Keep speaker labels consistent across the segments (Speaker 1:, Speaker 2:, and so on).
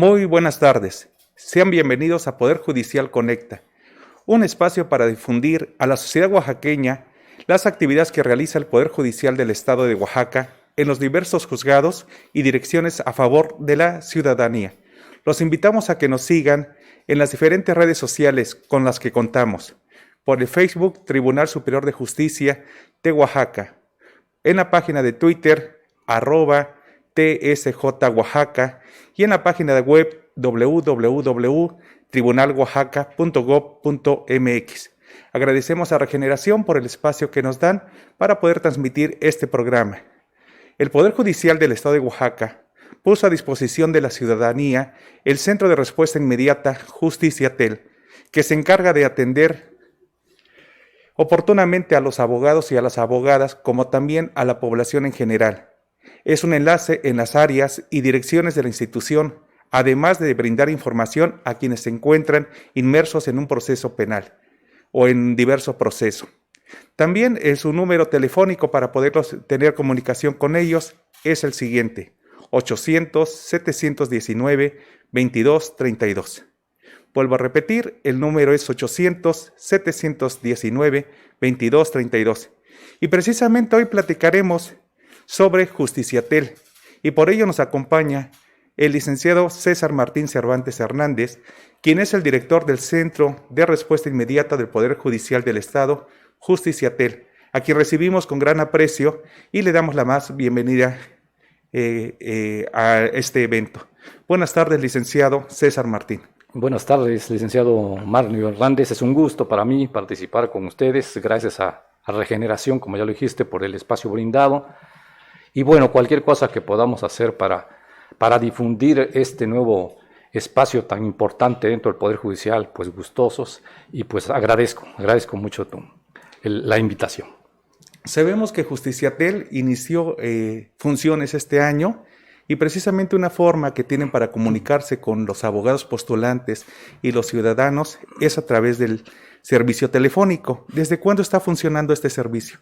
Speaker 1: Muy buenas tardes. Sean bienvenidos a Poder Judicial Conecta, un espacio para difundir a la sociedad oaxaqueña las actividades que realiza el Poder Judicial del Estado de Oaxaca en los diversos juzgados y direcciones a favor de la ciudadanía. Los invitamos a que nos sigan en las diferentes redes sociales con las que contamos. Por el Facebook Tribunal Superior de Justicia de Oaxaca, en la página de Twitter @TSJ Oaxaca y en la página de web www.tribunaloaxaca.gov.mx. Agradecemos a Regeneración por el espacio que nos dan para poder transmitir este programa. El Poder Judicial del Estado de Oaxaca puso a disposición de la ciudadanía el Centro de Respuesta Inmediata Justiciatel, que se encarga de atender oportunamente a los abogados y a las abogadas, como también a la población en general. Es un enlace en las áreas y direcciones de la institución, además de brindar información a quienes se encuentran inmersos en un proceso penal o en diverso proceso. También su número telefónico para poder tener comunicación con ellos es el siguiente: 800-719-2232. Vuelvo a repetir, el número es 800-719-2232. Y precisamente hoy platicaremos sobre Justiciatel, y por ello nos acompaña el licenciado César Martín Cervantes Hernández, quien es el director del Centro de Respuesta Inmediata del Poder Judicial del Estado, Justiciatel, a quien recibimos con gran aprecio y le damos la más bienvenida a este evento. Buenas tardes, licenciado César Martín.
Speaker 2: Buenas tardes, licenciado Marlio Hernández. Es un gusto para mí participar con ustedes. Gracias a Regeneración, como ya lo dijiste, por el espacio brindado. Y bueno, cualquier cosa que podamos hacer para difundir este nuevo espacio tan importante dentro del Poder Judicial, pues gustosos, y pues agradezco mucho la invitación.
Speaker 1: Sabemos que Justiciatel inició funciones este año, y precisamente una forma que tienen para comunicarse con los abogados postulantes y los ciudadanos es a través del servicio telefónico. ¿Desde cuándo está funcionando este servicio?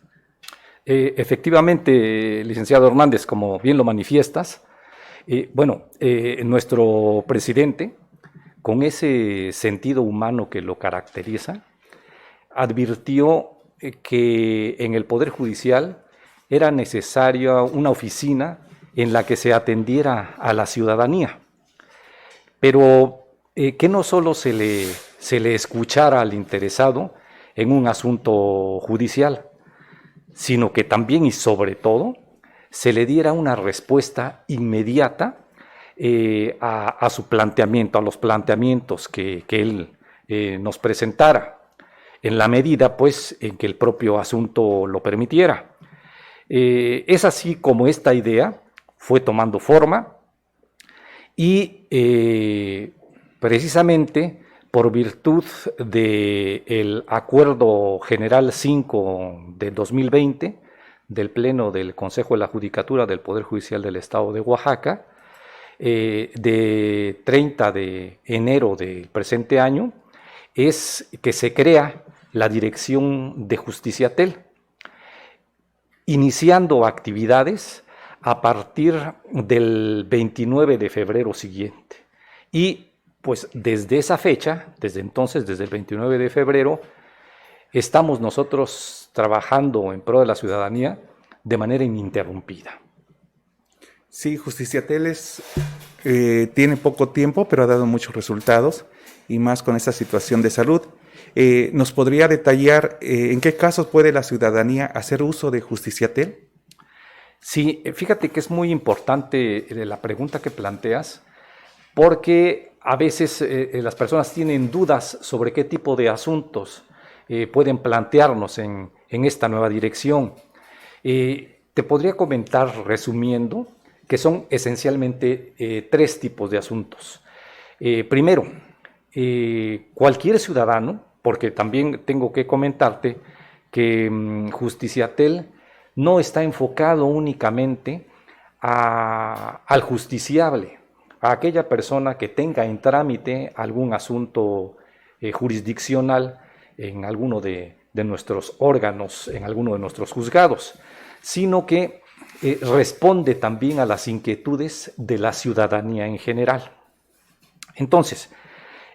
Speaker 2: Efectivamente, licenciado Hernández, como bien lo manifiestas, nuestro presidente, con ese sentido humano que lo caracteriza, advirtió que en el Poder Judicial era necesaria una oficina en la que se atendiera a la ciudadanía, pero que no solo se le escuchara al interesado en un asunto judicial, sino que también y sobre todo se le diera una respuesta inmediata a su planteamiento, a los planteamientos que él nos presentara, en la medida pues en que el propio asunto lo permitiera. Es así como esta idea fue tomando forma y precisamente por virtud del Acuerdo General 5 de 2020 del Pleno del Consejo de la Judicatura del Poder Judicial del Estado de Oaxaca, de 30 de enero del presente año, es que se crea la Dirección de Justiciatel, iniciando actividades a partir del 29 de febrero siguiente. Y pues desde esa fecha, desde entonces, desde el 29 de febrero, estamos nosotros trabajando en pro de la ciudadanía de manera ininterrumpida.
Speaker 1: Sí, Justiciatel tiene poco tiempo, pero ha dado muchos resultados, y más con esta situación de salud. ¿Nos podría detallar en qué casos puede la ciudadanía hacer uso de Justiciatel?
Speaker 2: Sí, fíjate que es muy importante la pregunta que planteas, porque a veces las personas tienen dudas sobre qué tipo de asuntos pueden plantearnos en esta nueva dirección. Te podría comentar, resumiendo, que son esencialmente tres tipos de asuntos. Primero, cualquier ciudadano, porque también tengo que comentarte que Justiciatel no está enfocado únicamente al justiciable, a aquella persona que tenga en trámite algún asunto jurisdiccional en alguno de nuestros órganos, en alguno de nuestros juzgados, sino que responde también a las inquietudes de la ciudadanía en general. Entonces,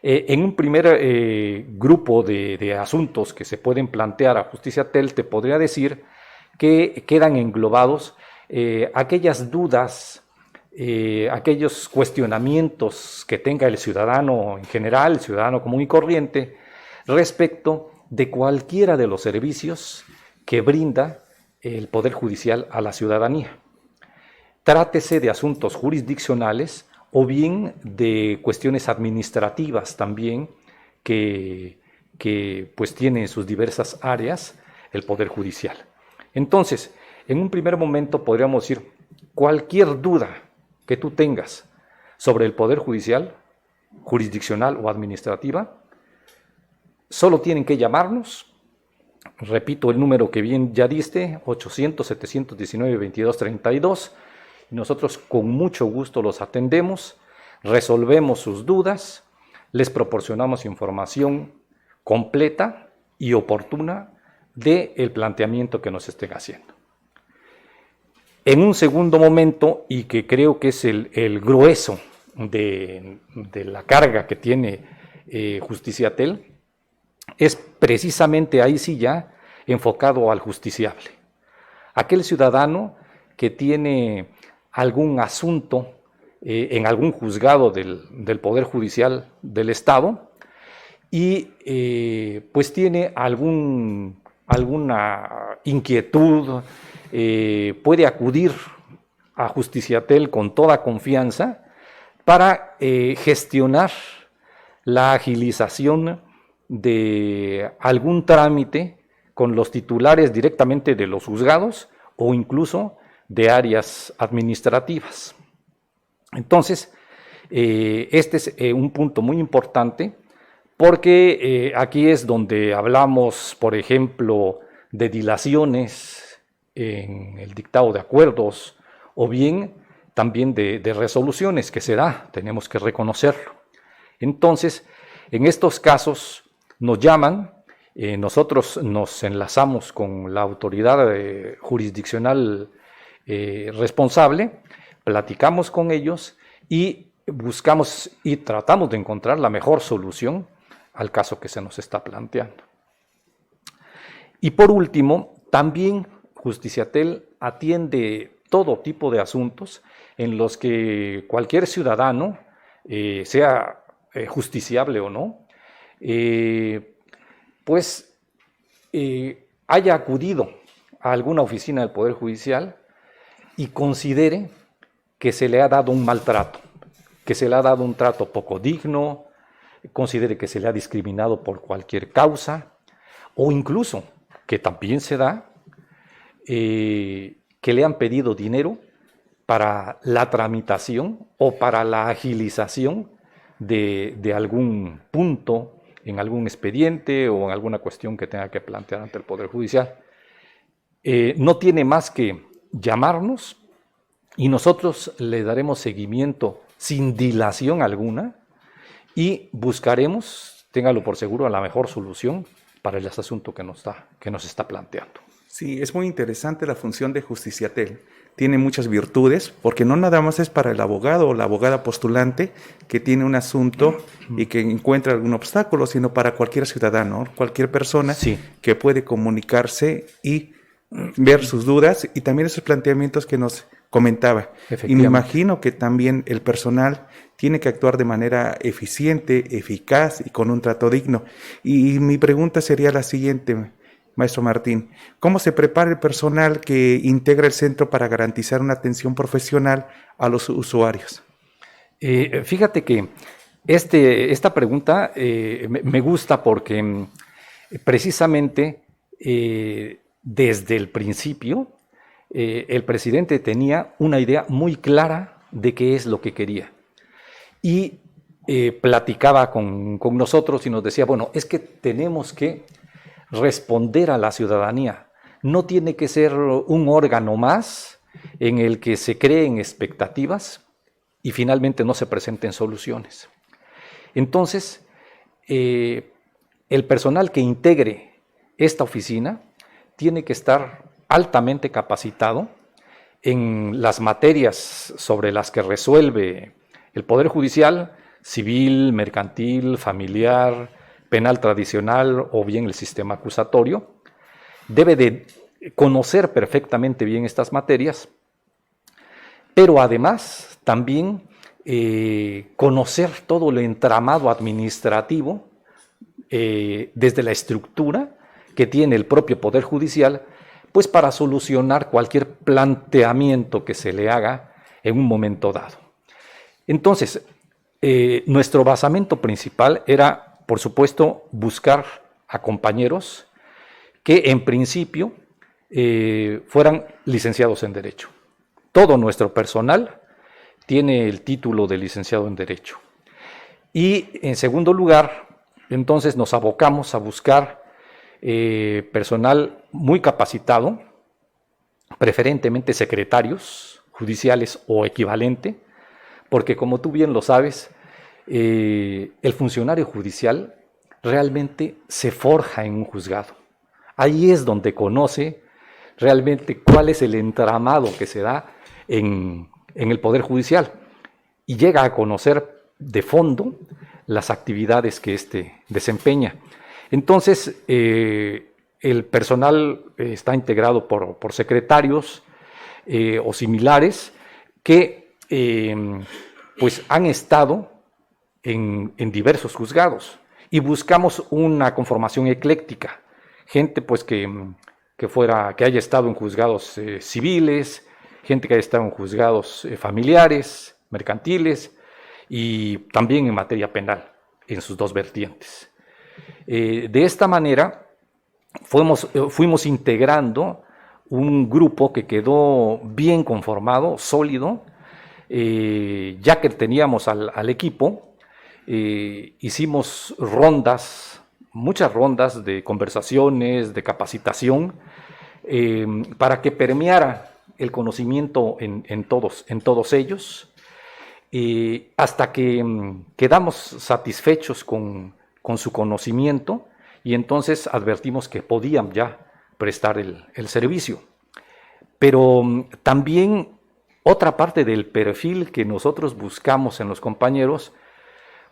Speaker 2: en un primer grupo de asuntos que se pueden plantear a Justiciatel, te podría decir que quedan englobados aquellas dudas, aquellos cuestionamientos que tenga el ciudadano en general, el ciudadano común y corriente, respecto de cualquiera de los servicios que brinda el Poder Judicial a la ciudadanía. Trátese de asuntos jurisdiccionales o bien de cuestiones administrativas también que pues tiene en sus diversas áreas el Poder Judicial. Entonces, en un primer momento podríamos decir, cualquier duda que tú tengas sobre el Poder Judicial, jurisdiccional o administrativa, solo tienen que llamarnos. Repito el número que bien ya diste, 800-719-2232. Nosotros con mucho gusto los atendemos, resolvemos sus dudas, les proporcionamos información completa y oportuna del planteamiento que nos estén haciendo. En un segundo momento, y que creo que es el grueso de la carga que tiene Justiciatel, es precisamente ahí sí ya enfocado al justiciable. Aquel ciudadano que tiene algún asunto en algún juzgado del Poder Judicial del Estado y pues tiene alguna inquietud, puede acudir a Justiciatel con toda confianza para gestionar la agilización de algún trámite con los titulares directamente de los juzgados o incluso de áreas administrativas. Entonces, este es un punto muy importante porque aquí es donde hablamos, por ejemplo, de dilaciones en el dictado de acuerdos o bien también de resoluciones que se da, tenemos que reconocerlo. Entonces, en estos casos nos llaman, nosotros nos enlazamos con la autoridad jurisdiccional responsable, platicamos con ellos y buscamos y tratamos de encontrar la mejor solución al caso que se nos está planteando. Y por último, también Justiciatel atiende todo tipo de asuntos en los que cualquier ciudadano, sea justiciable o no, haya acudido a alguna oficina del Poder Judicial y considere que se le ha dado un maltrato, que se le ha dado un trato poco digno, considere que se le ha discriminado por cualquier causa, o incluso, que también se da, que le han pedido dinero para la tramitación o para la agilización de algún punto en algún expediente o en alguna cuestión que tenga que plantear ante el Poder Judicial. No tiene más que llamarnos y nosotros le daremos seguimiento sin dilación alguna y buscaremos, téngalo por seguro, la mejor solución para el asunto que nos está planteando.
Speaker 1: Sí, es muy interesante la función de Justiciatel. Tiene muchas virtudes, porque no nada más es para el abogado o la abogada postulante que tiene un asunto y que encuentra algún obstáculo, sino para cualquier ciudadano, cualquier persona que puede comunicarse y ver sus dudas y también esos planteamientos que nos comentaba. Y me imagino que también el personal tiene que actuar de manera eficiente, eficaz y con un trato digno. Y mi pregunta sería la siguiente, maestro Martín: ¿cómo se prepara el personal que integra el centro para garantizar una atención profesional a los usuarios?
Speaker 2: Fíjate que esta pregunta me gusta porque precisamente desde el principio el presidente tenía una idea muy clara de qué es lo que quería y platicaba con nosotros y nos decía, bueno, es que tenemos que responder a la ciudadanía. No tiene que ser un órgano más en el que se creen expectativas y finalmente no se presenten soluciones. Entonces, el personal que integre esta oficina tiene que estar altamente capacitado en las materias sobre las que resuelve el Poder Judicial, civil, mercantil, familiar, penal tradicional o bien el sistema acusatorio, debe de conocer perfectamente bien estas materias, pero además también conocer todo el entramado administrativo desde la estructura que tiene el propio Poder Judicial, pues para solucionar cualquier planteamiento que se le haga en un momento dado. Entonces, nuestro basamento principal era, por supuesto, buscar a compañeros que en principio fueran licenciados en Derecho. Todo nuestro personal tiene el título de licenciado en Derecho. Y en segundo lugar, entonces nos abocamos a buscar personal muy capacitado, preferentemente secretarios judiciales o equivalente, porque como tú bien lo sabes, el funcionario judicial realmente se forja en un juzgado. Ahí es donde conoce realmente cuál es el entramado que se da en el Poder Judicial y llega a conocer de fondo las actividades que éste desempeña. Entonces, el personal está integrado por secretarios o similares que pues han estado en diversos juzgados y buscamos una conformación ecléctica, gente pues que haya estado en juzgados civiles, gente que haya estado en juzgados familiares, mercantiles y también en materia penal, en sus dos vertientes. De esta manera fuimos integrando un grupo que quedó bien conformado, sólido, ya que teníamos al equipo, hicimos muchas rondas de conversaciones, de capacitación, para que permeara el conocimiento en todos ellos, hasta que quedamos satisfechos con su conocimiento y entonces advertimos que podían ya prestar el servicio. Pero también otra parte del perfil que nosotros buscamos en los compañeros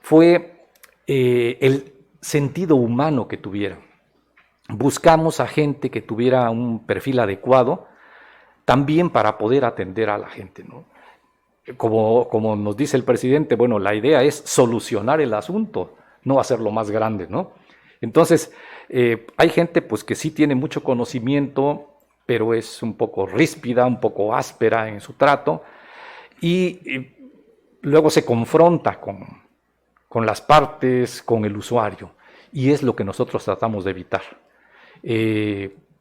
Speaker 2: fue el sentido humano que tuvieran. Buscamos a gente que tuviera un perfil adecuado también para poder atender a la gente, ¿no? Como nos dice el presidente, bueno, la idea es solucionar el asunto, no hacerlo más grande, ¿no? Entonces, hay gente pues que sí tiene mucho conocimiento, pero es un poco ríspida, un poco áspera en su trato, y luego se confronta con las partes, con el usuario, y es lo que nosotros tratamos de evitar.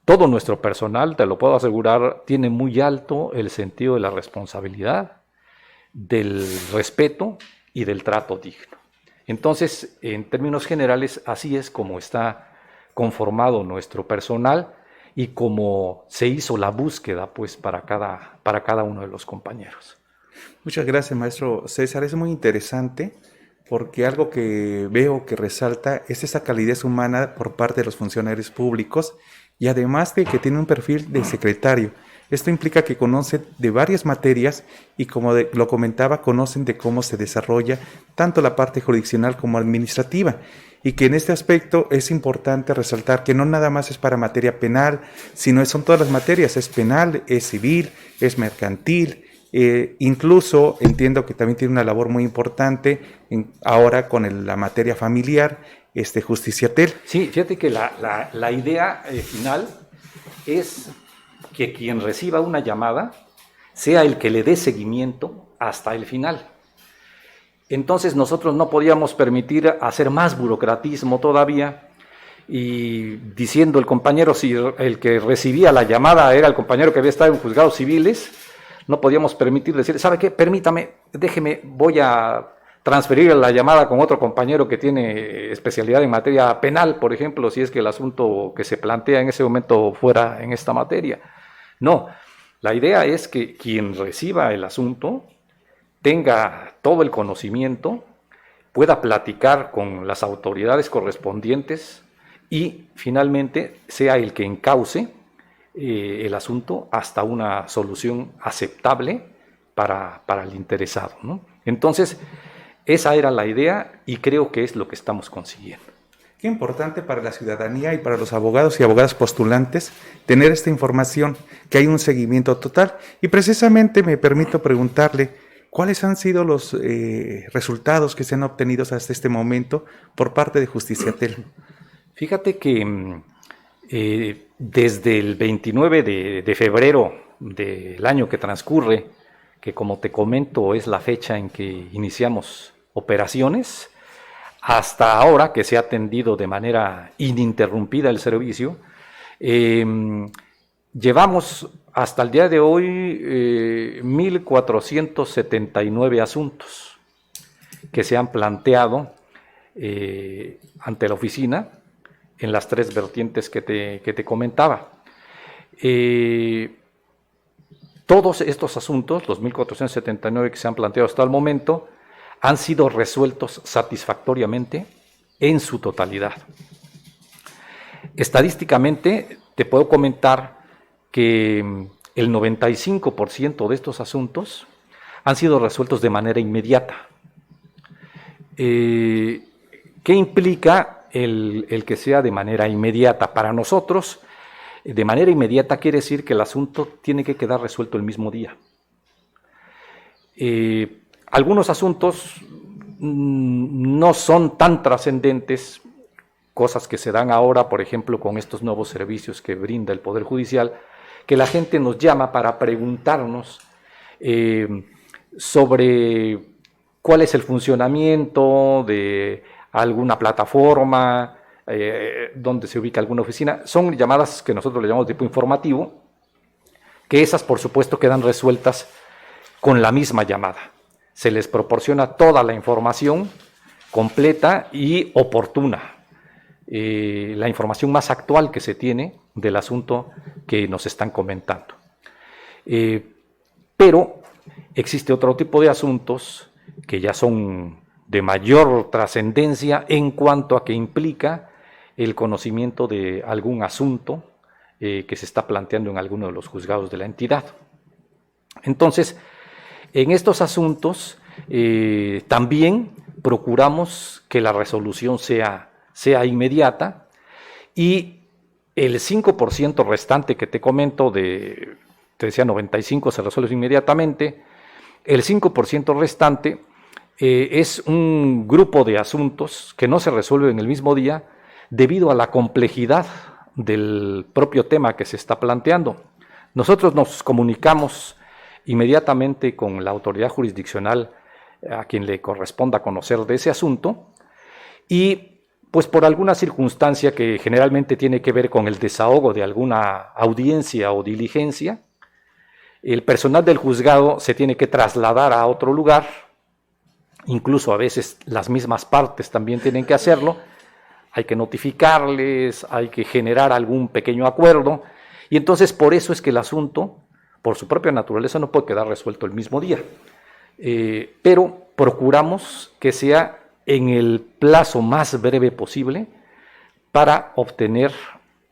Speaker 2: Todo nuestro personal, te lo puedo asegurar, tiene muy alto el sentido de la responsabilidad, del respeto y del trato digno. Entonces, en términos generales, así es como está conformado nuestro personal y como se hizo la búsqueda pues, para cada uno de los compañeros.
Speaker 1: Muchas gracias, maestro César. Es muy interesante porque algo que veo que resalta es esa calidez humana por parte de los funcionarios públicos y además de que tiene un perfil de secretario. Esto implica que conocen de varias materias y, como lo comentaba, conocen de cómo se desarrolla tanto la parte jurisdiccional como administrativa, y que en este aspecto es importante resaltar que no nada más es para materia penal, sino son todas las materias, es penal, es civil, es mercantil, incluso entiendo que también tiene una labor muy importante ahora con la materia familiar, Justiciatel.
Speaker 2: Sí, fíjate que la idea final es que quien reciba una llamada sea el que le dé seguimiento hasta el final. Entonces nosotros no podíamos permitir hacer más burocratismo todavía y diciendo el compañero, si el que recibía la llamada era el compañero que había estado en juzgados civiles, no podíamos permitir decir, ¿sabe qué? Permítame, déjeme, voy a transferir la llamada con otro compañero que tiene especialidad en materia penal, por ejemplo, si es que el asunto que se plantea en ese momento fuera en esta materia. No, la idea es que quien reciba el asunto tenga todo el conocimiento, pueda platicar con las autoridades correspondientes y finalmente sea el que encauce el asunto hasta una solución aceptable para el interesado, ¿no? Entonces, Esa era la idea y creo que es lo que estamos consiguiendo.
Speaker 1: Qué importante para la ciudadanía y para los abogados y abogadas postulantes tener esta información, que hay un seguimiento total. Y precisamente me permito preguntarle, ¿cuáles han sido los resultados que se han obtenido hasta este momento por parte de Justiciatel?
Speaker 2: Fíjate que desde el 29 de febrero del año que transcurre, que como te comento es la fecha en que iniciamos operaciones, hasta ahora que se ha atendido de manera ininterrumpida el servicio, llevamos hasta el día de hoy 1.479 asuntos que se han planteado ante la oficina en las 3 vertientes que te comentaba. Todos estos asuntos, los 1.479 que se han planteado hasta el momento, han sido resueltos satisfactoriamente en su totalidad. Estadísticamente, te puedo comentar que el 95% de estos asuntos han sido resueltos de manera inmediata. ¿Qué implica el que sea de manera inmediata? Para nosotros, de manera inmediata quiere decir que el asunto tiene que quedar resuelto el mismo día. Algunos asuntos no son tan trascendentes, cosas que se dan ahora, por ejemplo, con estos nuevos servicios que brinda el Poder Judicial, que la gente nos llama para preguntarnos sobre cuál es el funcionamiento de alguna plataforma, dónde se ubica alguna oficina. Son llamadas que nosotros le llamamos de tipo informativo, que esas, por supuesto, quedan resueltas con la misma llamada. Se les proporciona toda la información completa y oportuna, la información más actual que se tiene del asunto que nos están comentando. Pero existe otro tipo de asuntos que ya son de mayor trascendencia en cuanto a que implica el conocimiento de algún asunto que se está planteando en alguno de los juzgados de la entidad. Entonces, en estos asuntos también procuramos que la resolución sea inmediata, y el 5% restante que te comento, te decía 95 se resuelve inmediatamente, el 5% restante es un grupo de asuntos que no se resuelven en el mismo día debido a la complejidad del propio tema que se está planteando. Nosotros nos comunicamos inmediatamente con la autoridad jurisdiccional a quien le corresponda conocer de ese asunto, y pues por alguna circunstancia que generalmente tiene que ver con el desahogo de alguna audiencia o diligencia, el personal del juzgado se tiene que trasladar a otro lugar, incluso a veces las mismas partes también tienen que hacerlo, hay que notificarles, hay que generar algún pequeño acuerdo, y entonces por eso es que el asunto, por su propia naturaleza, no puede quedar resuelto el mismo día. Pero procuramos que sea en el plazo más breve posible para obtener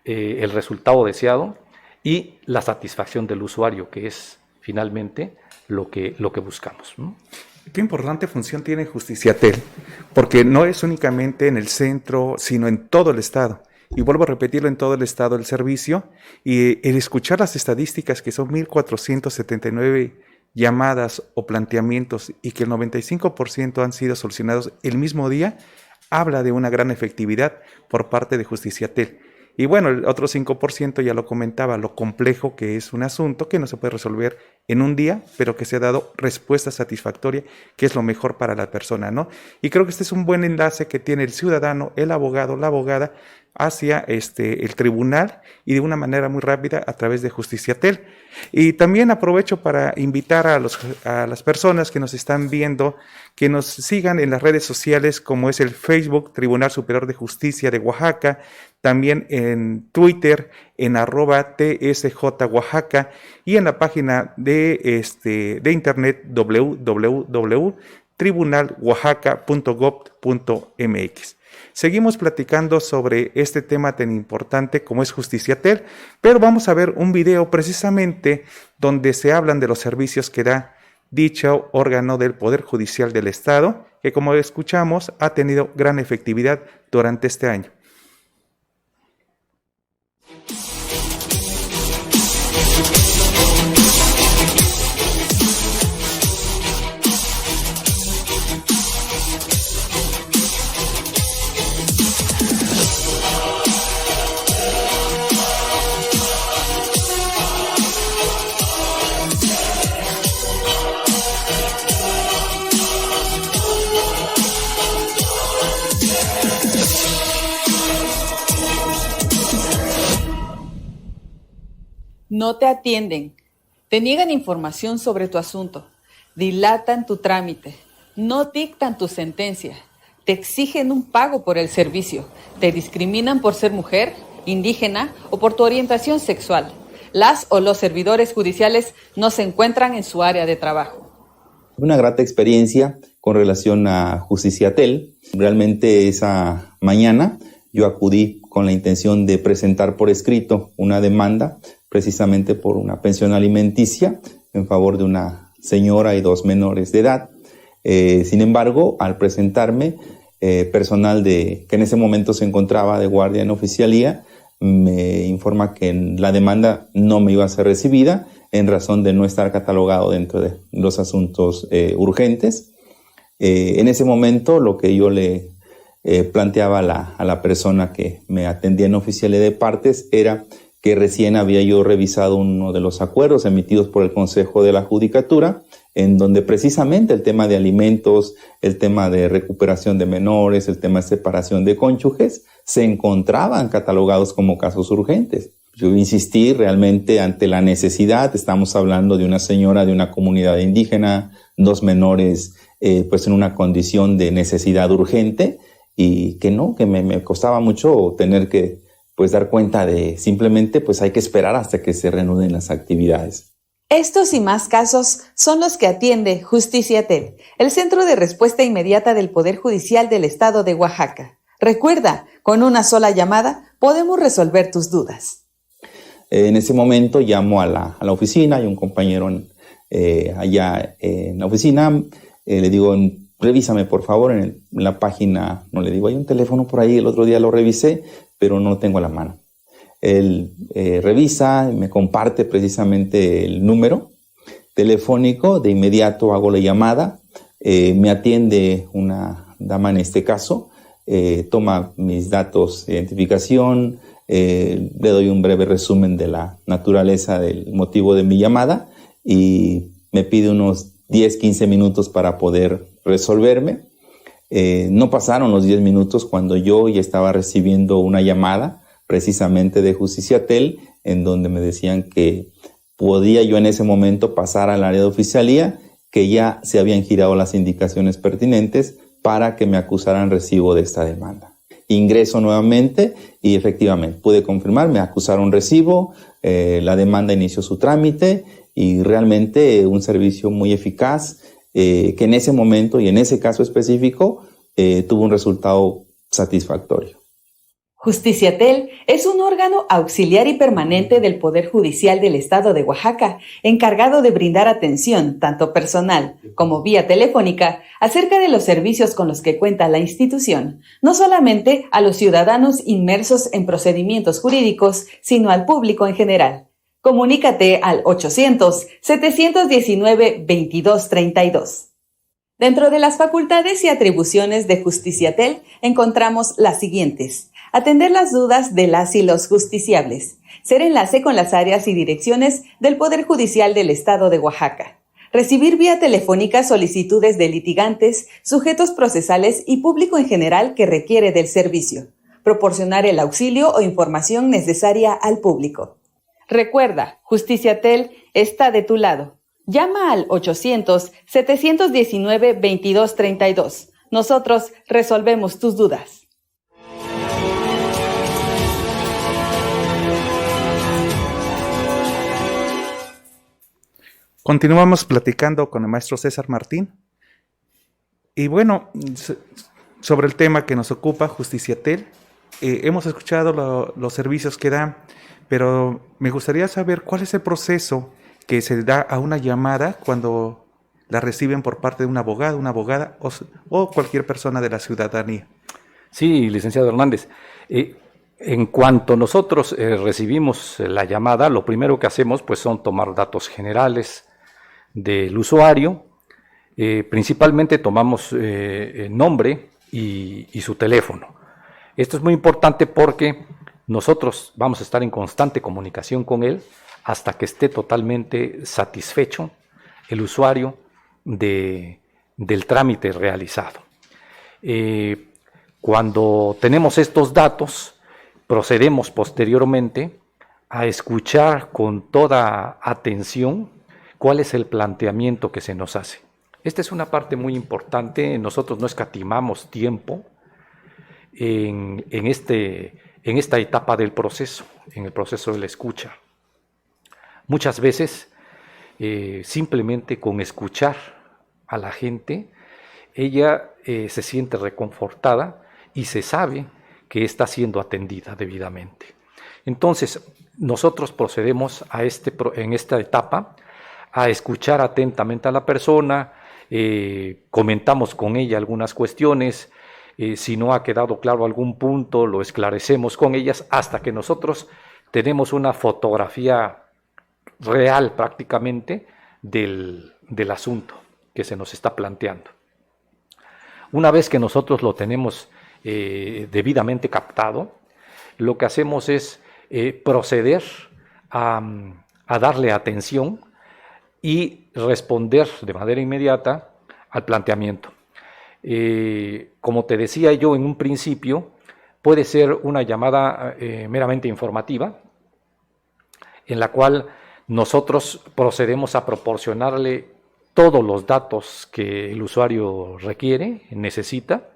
Speaker 2: el resultado deseado y la satisfacción del usuario, que es finalmente lo que buscamos, ¿no?
Speaker 1: Qué importante función tiene Justiciatel, porque no es únicamente en el centro, sino en todo el estado. Y vuelvo a repetirlo, en todo el estado el servicio, y el escuchar las estadísticas, que son 1.479 llamadas o planteamientos y que el 95% han sido solucionados el mismo día, habla de una gran efectividad por parte de Justiciatel. Y bueno, el otro 5% ya lo comentaba, lo complejo que es un asunto que no se puede resolver en un día, pero que se ha dado respuesta satisfactoria, que es lo mejor para la persona, ¿no? Y creo que este es un buen enlace que tiene el ciudadano, el abogado, la abogada, hacia el tribunal, y de una manera muy rápida a través de Justiciatel. Y también aprovecho para invitar a las personas que nos están viendo que nos sigan en las redes sociales, como es el Facebook Tribunal Superior de Justicia de Oaxaca, también en Twitter en @TSJ Oaxaca, y en la página de internet www.tribunaloaxaca.gov.mx. Seguimos platicando sobre este tema tan importante como es Justiciatel, pero vamos a ver un video precisamente donde se hablan de los servicios que da dicho órgano del Poder Judicial del Estado, que como escuchamos ha tenido gran efectividad durante este año.
Speaker 3: No te atienden, te niegan información sobre tu asunto, dilatan tu trámite, no dictan tu sentencia, te exigen un pago por el servicio, te discriminan por ser mujer, indígena o por tu orientación sexual. Las o los servidores judiciales no se encuentran en su área de trabajo.
Speaker 4: Una grata experiencia con relación a Justiciatel. Realmente esa mañana yo acudí con la intención de presentar por escrito una demanda precisamente por una pensión alimenticia en favor de una señora y 2 menores de edad. Sin embargo, al presentarme, personal que en ese momento se encontraba de guardia en oficialía me informa que la demanda no me iba a ser recibida en razón de no estar catalogado dentro de los asuntos urgentes. En ese momento lo que yo le planteaba a la persona que me atendía en oficialía de partes era que recién había yo revisado uno de los acuerdos emitidos por el Consejo de la Judicatura, en donde precisamente el tema de alimentos, el tema de recuperación de menores, el tema de separación de cónyuges, se encontraban catalogados como casos urgentes. Yo insistí realmente ante la necesidad. Estamos hablando de una señora de una comunidad indígena, 2 menores pues en una condición de necesidad urgente, y que me costaba mucho tener que pues dar cuenta de simplemente pues hay que esperar hasta que se reanuden las actividades.
Speaker 3: Estos y más casos son los que atiende Justiciatel, el Centro de Respuesta Inmediata del Poder Judicial del Estado de Oaxaca. Recuerda, con una sola llamada podemos resolver tus dudas.
Speaker 4: En ese momento llamo a la oficina, hay un compañero allá en la oficina, le digo, revísame por favor en la página, no le digo, hay un teléfono por ahí, el otro día lo revisé, pero no lo tengo a la mano. Él revisa, me comparte precisamente el número telefónico, de inmediato hago la llamada, me atiende una dama en este caso, toma mis datos de identificación, le doy un breve resumen de la naturaleza del motivo de mi llamada y me pide unos 10-15 minutos para poder resolverme. No pasaron los 10 minutos cuando yo ya estaba recibiendo una llamada precisamente de Justiciatel, en donde me decían que podía yo en ese momento pasar al área de oficialía, que ya se habían girado las indicaciones pertinentes para que me acusaran recibo de esta demanda. Ingreso nuevamente y efectivamente pude confirmar, me acusaron recibo, la demanda inició su trámite y realmente un servicio muy eficaz que en ese momento y en ese caso específico tuvo un resultado satisfactorio.
Speaker 3: Justiciatel es un órgano auxiliar y permanente del Poder Judicial del Estado de Oaxaca, encargado de brindar atención, tanto personal como vía telefónica, acerca de los servicios con los que cuenta la institución, no solamente a los ciudadanos inmersos en procedimientos jurídicos, sino al público en general. Comunícate al 800-719-2232. Dentro de las facultades y atribuciones de Justiciatel encontramos las siguientes: atender las dudas de las y los justiciables, ser enlace con las áreas y direcciones del Poder Judicial del Estado de Oaxaca, recibir vía telefónica solicitudes de litigantes, sujetos procesales y público en general que requiere del servicio, proporcionar el auxilio o información necesaria al público. Recuerda, Justiciatel está de tu lado. Llama al 800-719-2232. Nosotros resolvemos tus dudas.
Speaker 1: Continuamos platicando con el maestro César Martín. Y bueno, sobre el tema que nos ocupa, Justiciatel, hemos escuchado los servicios que dan, pero me gustaría saber cuál es el proceso que se da a una llamada cuando la reciben por parte de un abogado, una abogada o cualquier persona de la ciudadanía.
Speaker 2: Sí, licenciado Hernández. En cuanto nosotros recibimos la llamada, lo primero que hacemos pues son tomar datos generales del usuario. Principalmente tomamos nombre y su teléfono. Esto es muy importante porque nosotros vamos a estar en constante comunicación con él hasta que esté totalmente satisfecho el usuario del trámite realizado. Cuando tenemos estos datos, procedemos posteriormente a escuchar con toda atención cuál es el planteamiento que se nos hace. Esta es una parte muy importante. Nosotros no escatimamos tiempo en esta etapa del proceso, en el proceso de la escucha. Muchas veces, simplemente con escuchar a la gente, ella se siente reconfortada y se sabe que está siendo atendida debidamente. Entonces, nosotros procedemos en esta etapa a escuchar atentamente a la persona, comentamos con ella algunas cuestiones, si no ha quedado claro algún punto, lo esclarecemos con ellas hasta que nosotros tenemos una fotografía real prácticamente del asunto que se nos está planteando. Una vez que nosotros lo tenemos debidamente captado, lo que hacemos es proceder a darle atención y responder de manera inmediata al planteamiento. Como te decía yo en un principio, puede ser una llamada meramente informativa, en la cual nosotros procedemos a proporcionarle todos los datos que el usuario requiere, necesita,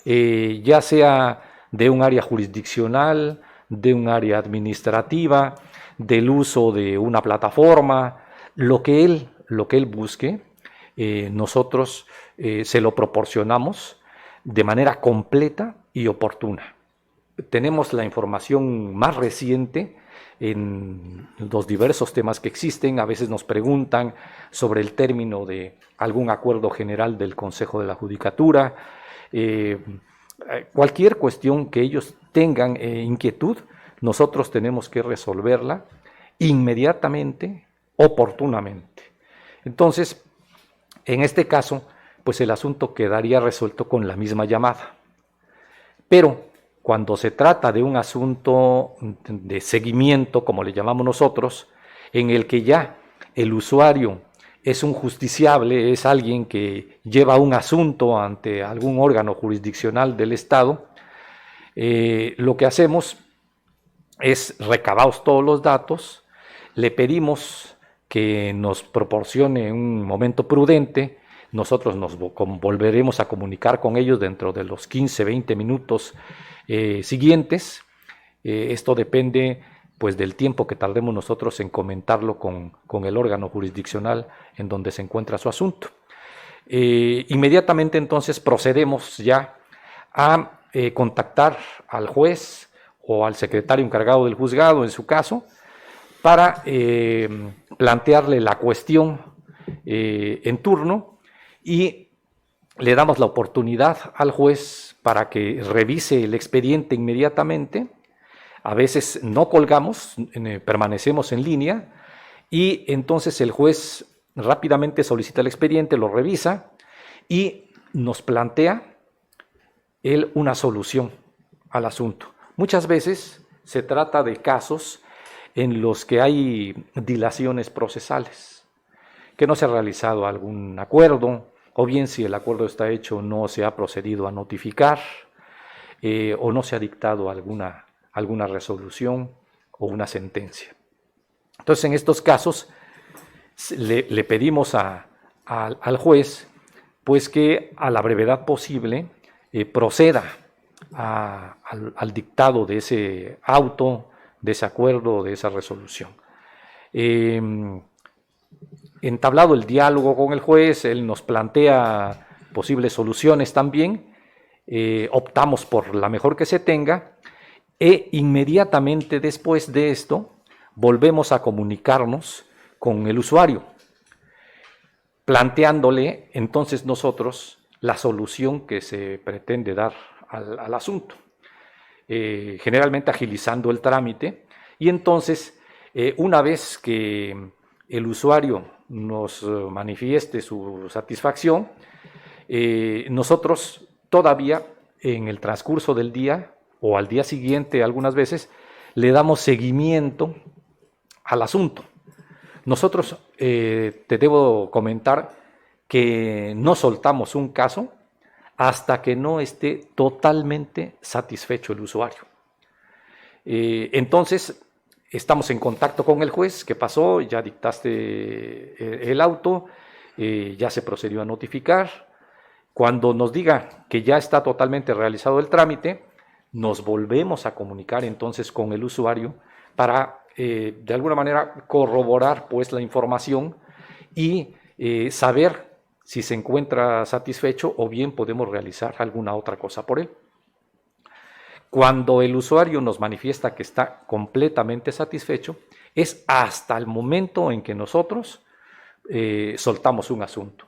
Speaker 2: ya sea de un área jurisdiccional, de un área administrativa, del uso de una plataforma, lo que él busque, nosotros se lo proporcionamos de manera completa y oportuna. Tenemos la información más reciente en los diversos temas que existen. A veces nos preguntan sobre el término de algún acuerdo general del Consejo de la Judicatura. Cualquier cuestión que ellos tengan inquietud, nosotros tenemos que resolverla inmediatamente, oportunamente. Entonces, en este caso, pues el asunto quedaría resuelto con la misma llamada. Pero cuando se trata de un asunto de seguimiento, como le llamamos nosotros, en el que ya el usuario es un justiciable, es alguien que lleva un asunto ante algún órgano jurisdiccional del Estado, lo que hacemos es recabados todos los datos, le pedimos que nos proporcione un momento prudente, nosotros nos volveremos a comunicar con ellos dentro de los 15-20 minutos siguientes. Esto depende pues del tiempo que tardemos nosotros en comentarlo con el órgano jurisdiccional en donde se encuentra su asunto. Inmediatamente entonces procedemos ya a contactar al juez o al secretario encargado del juzgado, en su caso, para plantearle la cuestión en turno y le damos la oportunidad al juez para que revise el expediente inmediatamente. A veces no colgamos, permanecemos en línea y entonces el juez rápidamente solicita el expediente, lo revisa y nos plantea él una solución al asunto. Muchas veces se trata de casos en los que hay dilaciones procesales, que no se ha realizado algún acuerdo, o bien si el acuerdo está hecho no se ha procedido a notificar, o no se ha dictado alguna resolución o una sentencia. Entonces, en estos casos, le pedimos al juez pues que a la brevedad posible proceda al dictado de ese auto, de ese acuerdo, de esa resolución. Entablado el diálogo con el juez, él nos plantea posibles soluciones también, optamos por la mejor que se tenga e inmediatamente después de esto volvemos a comunicarnos con el usuario. planteándole entonces nosotros la solución que se pretende dar al asunto, generalmente agilizando el trámite, y entonces una vez que el usuario nos manifieste su satisfacción, nosotros todavía en el transcurso del día o al día siguiente algunas veces le damos seguimiento al asunto. Nosotros te debo comentar que no soltamos un caso hasta que no esté totalmente satisfecho el usuario. Entonces, estamos en contacto con el juez. ¿Qué pasó? Ya dictaste el auto, ya se procedió a notificar. Cuando nos diga que ya está totalmente realizado el trámite, nos volvemos a comunicar entonces con el usuario para, de alguna manera, corroborar pues la información y saber si se encuentra satisfecho o bien podemos realizar alguna otra cosa por él. Cuando el usuario nos manifiesta que está completamente satisfecho, es hasta el momento en que nosotros soltamos un asunto.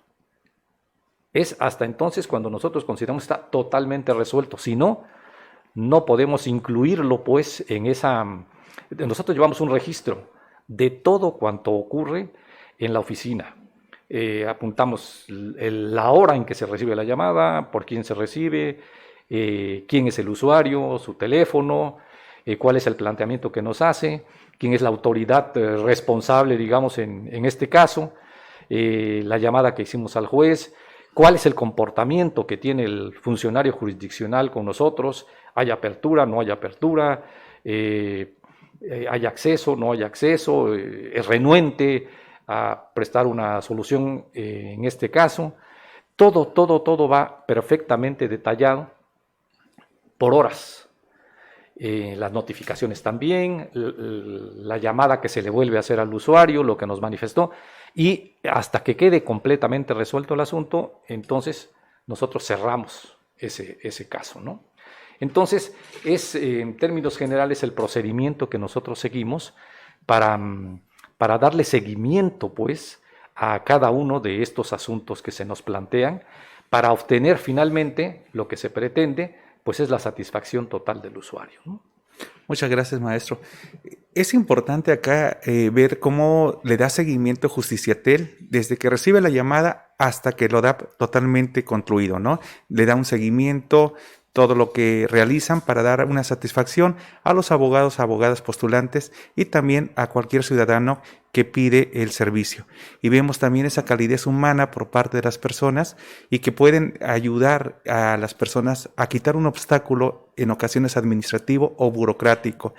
Speaker 2: Es hasta entonces cuando nosotros consideramos que está totalmente resuelto. Si no, no podemos incluirlo pues en esa... Nosotros llevamos un registro de todo cuanto ocurre en la oficina. Apuntamos la hora en que se recibe la llamada, por quién se recibe, quién es el usuario, su teléfono, cuál es el planteamiento que nos hace, quién es la autoridad responsable, digamos, en este caso, la llamada que hicimos al juez, cuál es el comportamiento que tiene el funcionario jurisdiccional con nosotros, hay apertura, no hay apertura, hay acceso, no hay acceso, es renuente a prestar una solución en este caso. Todo va perfectamente detallado por horas. Las notificaciones también, la llamada que se le vuelve a hacer al usuario, lo que nos manifestó, y hasta que quede completamente resuelto el asunto, entonces nosotros cerramos ese caso, ¿no? Entonces, es en términos generales el procedimiento que nosotros seguimos para darle seguimiento, pues, a cada uno de estos asuntos que se nos plantean, para obtener finalmente lo que se pretende, pues es la satisfacción total del usuario, ¿no?
Speaker 1: Muchas gracias, maestro. Es importante acá ver cómo le da seguimiento Justiciatel desde que recibe la llamada hasta que lo da totalmente concluido, ¿no? Le da un seguimiento, todo lo que realizan para dar una satisfacción a los abogados, abogadas postulantes y también a cualquier ciudadano que pide el servicio. Y vemos también esa calidez humana por parte de las personas y que pueden ayudar a las personas a quitar un obstáculo en ocasiones administrativo o burocrático.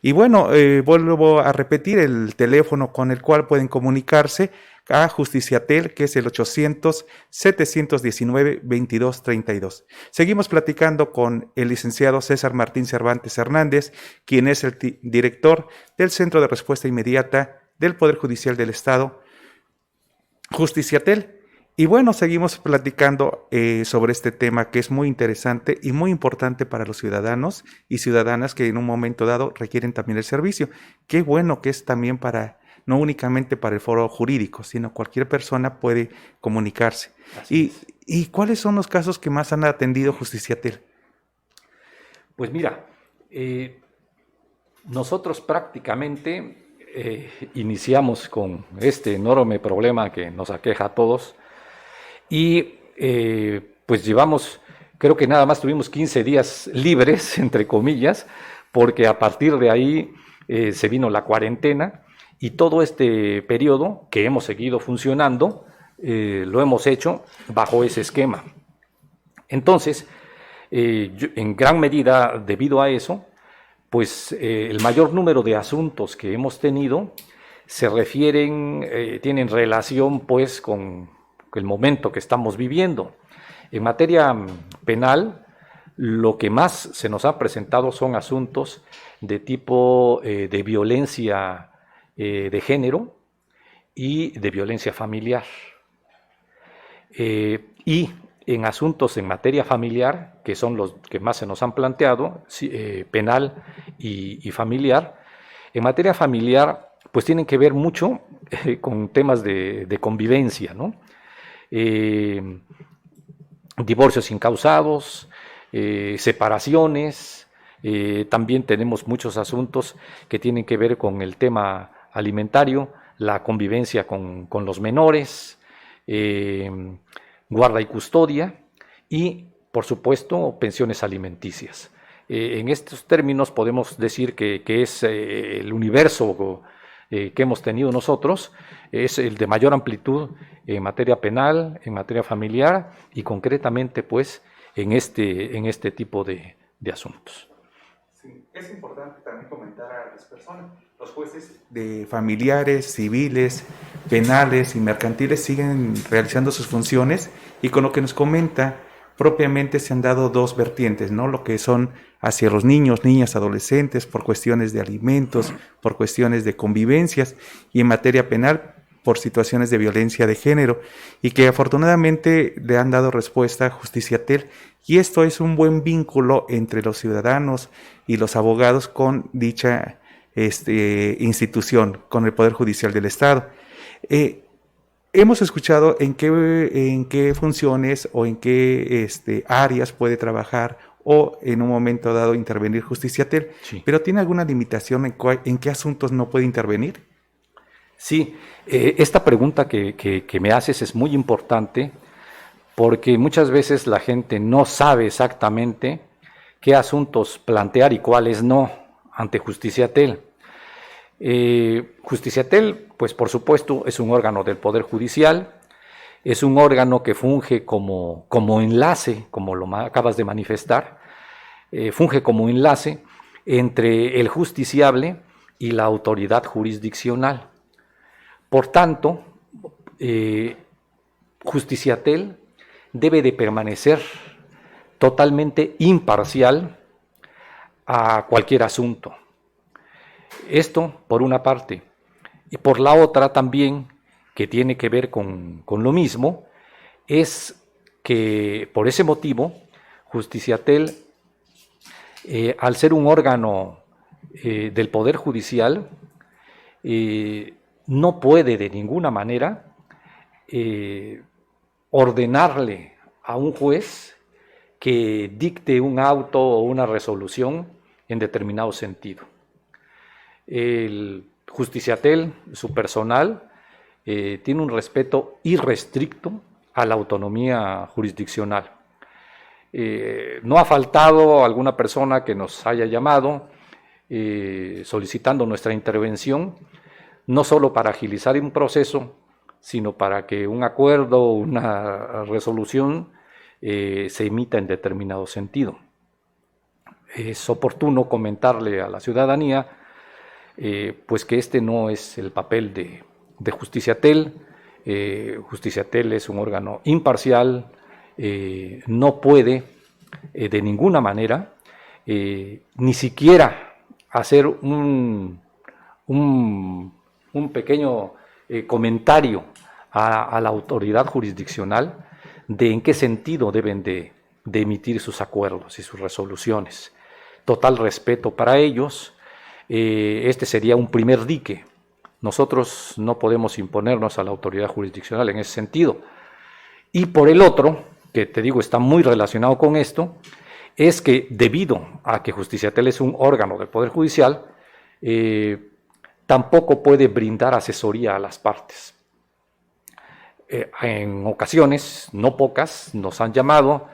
Speaker 1: Y bueno, vuelvo a repetir el teléfono con el cual pueden comunicarse a Justiciatel, que es el 800-719-2232. Seguimos platicando con el licenciado César Martín Cervantes Hernández, quien es el director del Centro de Respuesta Inmediata del Poder Judicial del Estado, Justiciatel. Y bueno, seguimos platicando sobre este tema que es muy interesante y muy importante para los ciudadanos y ciudadanas que en un momento dado requieren también el servicio. Qué bueno que es también no únicamente para el foro jurídico, sino cualquier persona puede comunicarse. ¿Y cuáles son los casos que más han atendido Justiciatel?
Speaker 2: Pues mira, nosotros prácticamente iniciamos con este enorme problema que nos aqueja a todos y pues llevamos, creo que nada más tuvimos 15 días libres, entre comillas, porque a partir de ahí se vino la cuarentena y todo este periodo que hemos seguido funcionando lo hemos hecho bajo ese esquema. Entonces, en gran medida debido a eso, pues el mayor número de asuntos que hemos tenido se refieren, tienen relación pues con el momento que estamos viviendo. En materia penal, lo que más se nos ha presentado son asuntos de tipo de violencia de género y de violencia familiar. Y en asuntos en materia familiar, que son los que más se nos han planteado, penal y familiar, en materia familiar pues tienen que ver mucho con temas de convivencia, ¿no? divorcios incausados, separaciones. También tenemos muchos asuntos que tienen que ver con el tema alimentario, la convivencia con los menores, guarda y custodia y, por supuesto, pensiones alimenticias. En estos términos podemos decir que es el universo que hemos tenido nosotros, es el de mayor amplitud en materia penal, en materia familiar y concretamente pues en este tipo de asuntos.
Speaker 1: Sí, es importante también comentar a las personas, los jueces de familiares, civiles, penales y mercantiles siguen realizando sus funciones y con lo que nos comenta, propiamente se han dado dos vertientes, ¿no? Lo que son hacia los niños, niñas, adolescentes, por cuestiones de alimentos, por cuestiones de convivencias y en materia penal, por situaciones de violencia de género y que afortunadamente le han dado respuesta a Justiciatel y esto es un buen vínculo entre los ciudadanos y los abogados con dicha institución, con el Poder Judicial del Estado. Hemos escuchado en qué funciones o en qué áreas puede trabajar o en un momento dado intervenir Justiciatel, sí. Pero ¿tiene alguna limitación en qué asuntos no puede intervenir?
Speaker 2: Sí, esta pregunta que me haces es muy importante porque muchas veces la gente no sabe exactamente qué asuntos plantear y cuáles no ante Justiciatel. Justiciatel, pues por supuesto, es un órgano del Poder Judicial, es un órgano que funge como enlace, como lo acabas de manifestar, funge como enlace entre el justiciable y la autoridad jurisdiccional. Por tanto, Justiciatel debe de permanecer totalmente imparcial a cualquier asunto. Esto por una parte. Y por la otra también, que tiene que ver con lo mismo, es que por ese motivo, Justiciatel, al ser un órgano del Poder Judicial, no puede de ninguna manera ordenarle a un juez que dicte un auto o una resolución en determinado sentido. El Justiciatel, su personal, tiene un respeto irrestricto a la autonomía jurisdiccional. No ha faltado alguna persona que nos haya llamado solicitando nuestra intervención, no solo para agilizar un proceso, sino para que un acuerdo o una resolución se emita en determinado sentido. Es oportuno comentarle a la ciudadanía pues que este no es el papel de Justiciatel. Justiciatel es un órgano imparcial, no puede de ninguna manera ni siquiera hacer un pequeño comentario a la autoridad jurisdiccional de en qué sentido deben de emitir sus acuerdos y sus resoluciones. Total respeto para ellos. Este sería un primer dique. Nosotros no podemos imponernos a la autoridad jurisdiccional en ese sentido. Y por el otro, que te digo está muy relacionado con esto, es que debido a que Justiciatel es un órgano del Poder Judicial, tampoco puede brindar asesoría a las partes. En ocasiones, no pocas, nos han llamado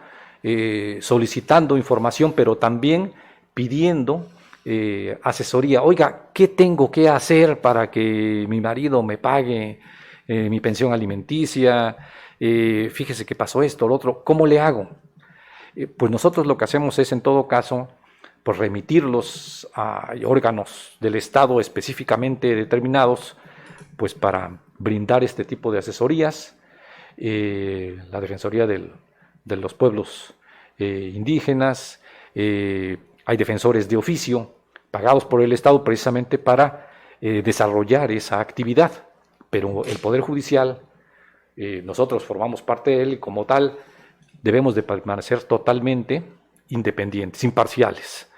Speaker 2: solicitando información, pero también pidiendo asesoría. Oiga, ¿qué tengo que hacer para que mi marido me pague mi pensión alimenticia? Fíjese que pasó esto, lo otro, ¿cómo le hago? Pues nosotros lo que hacemos es, en todo caso, pues remitirlos a órganos del Estado específicamente determinados, pues para brindar este tipo de asesorías. La Defensoría de los Pueblos Indígenas, hay defensores de oficio pagados por el Estado precisamente para desarrollar esa actividad, pero el Poder Judicial, nosotros formamos parte de él y como tal debemos de permanecer totalmente independientes, imparciales.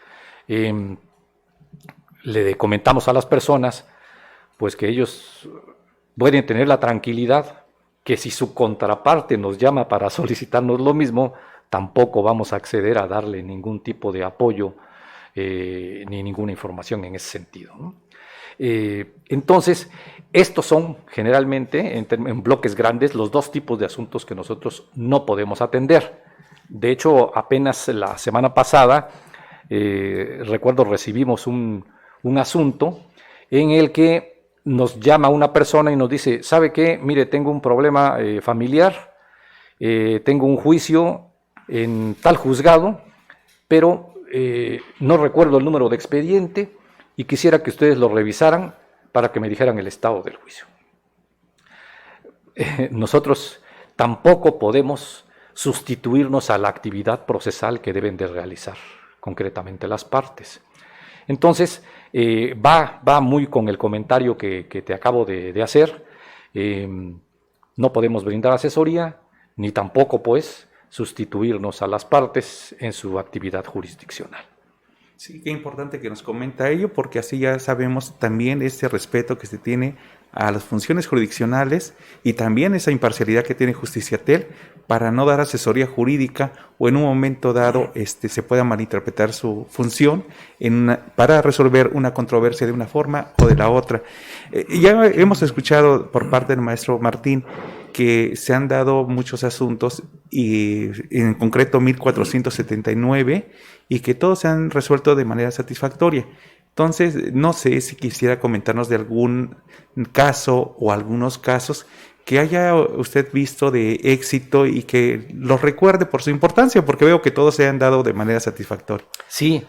Speaker 2: Le comentamos a las personas pues que ellos pueden tener la tranquilidad que si su contraparte nos llama para solicitarnos lo mismo, tampoco vamos a acceder a darle ningún tipo de apoyo ni ninguna información en ese sentido, ¿no? Entonces, estos son generalmente, en bloques grandes, los dos tipos de asuntos que nosotros no podemos atender. De hecho, apenas la semana pasada, recuerdo, recibimos un asunto en el que nos llama una persona y nos dice, ¿sabe qué? Mire, tengo un problema familiar, tengo un juicio en tal juzgado, pero no recuerdo el número de expediente y quisiera que ustedes lo revisaran para que me dijeran el estado del juicio. Nosotros tampoco podemos sustituirnos a la actividad procesal que deben de realizar concretamente las partes. Entonces, va muy con el comentario que te acabo de hacer. No podemos brindar asesoría, ni tampoco, pues, sustituirnos a las partes en su actividad jurisdiccional.
Speaker 1: Sí, qué importante que nos comenta ello, porque así ya sabemos también ese respeto que se tiene a las funciones jurisdiccionales y también esa imparcialidad que tiene Justiciatel para no dar asesoría jurídica o en un momento dado se pueda malinterpretar su función para resolver una controversia de una forma o de la otra. Ya hemos escuchado por parte del maestro Martín que se han dado muchos asuntos y en concreto 1479 y que todos se han resuelto de manera satisfactoria. Entonces, no sé si quisiera comentarnos de algún caso o algunos casos que haya usted visto de éxito y que los recuerde por su importancia, porque veo que todos se han dado de manera satisfactoria.
Speaker 2: Sí,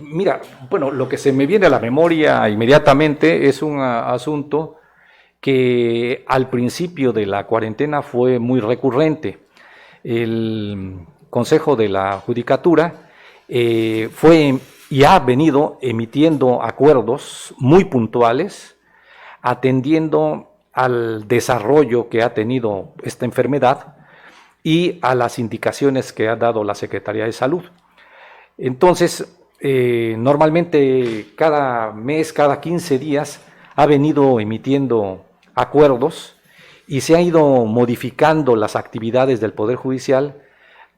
Speaker 2: mira, bueno, lo que se me viene a la memoria inmediatamente es un asunto que al principio de la cuarentena fue muy recurrente. El Consejo de la Judicatura fue y ha venido emitiendo acuerdos muy puntuales, atendiendo al desarrollo que ha tenido esta enfermedad y a las indicaciones que ha dado la Secretaría de Salud. Entonces, normalmente cada mes, cada 15 días, ha venido emitiendo acuerdos y se han ido modificando las actividades del Poder Judicial,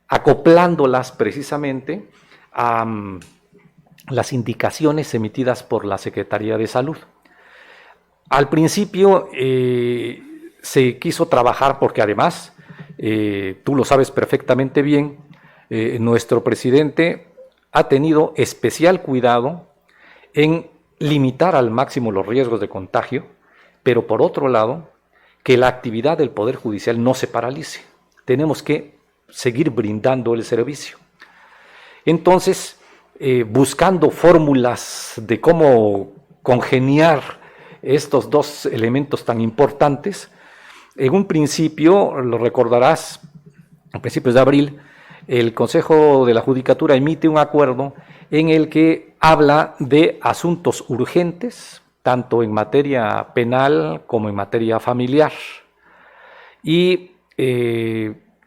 Speaker 2: acoplándolas precisamente a las indicaciones emitidas por la Secretaría de Salud. Al principio se quiso trabajar porque además, tú lo sabes perfectamente bien, nuestro presidente ha tenido especial cuidado en limitar al máximo los riesgos de contagio, pero por otro lado, que la actividad del Poder Judicial no se paralice. Tenemos que seguir brindando el servicio. Entonces, buscando fórmulas de cómo congeniar estos dos elementos tan importantes, en un principio, lo recordarás, a principios de abril, el Consejo de la Judicatura emite un acuerdo en el que habla de asuntos urgentes, tanto en materia penal como en materia familiar. Y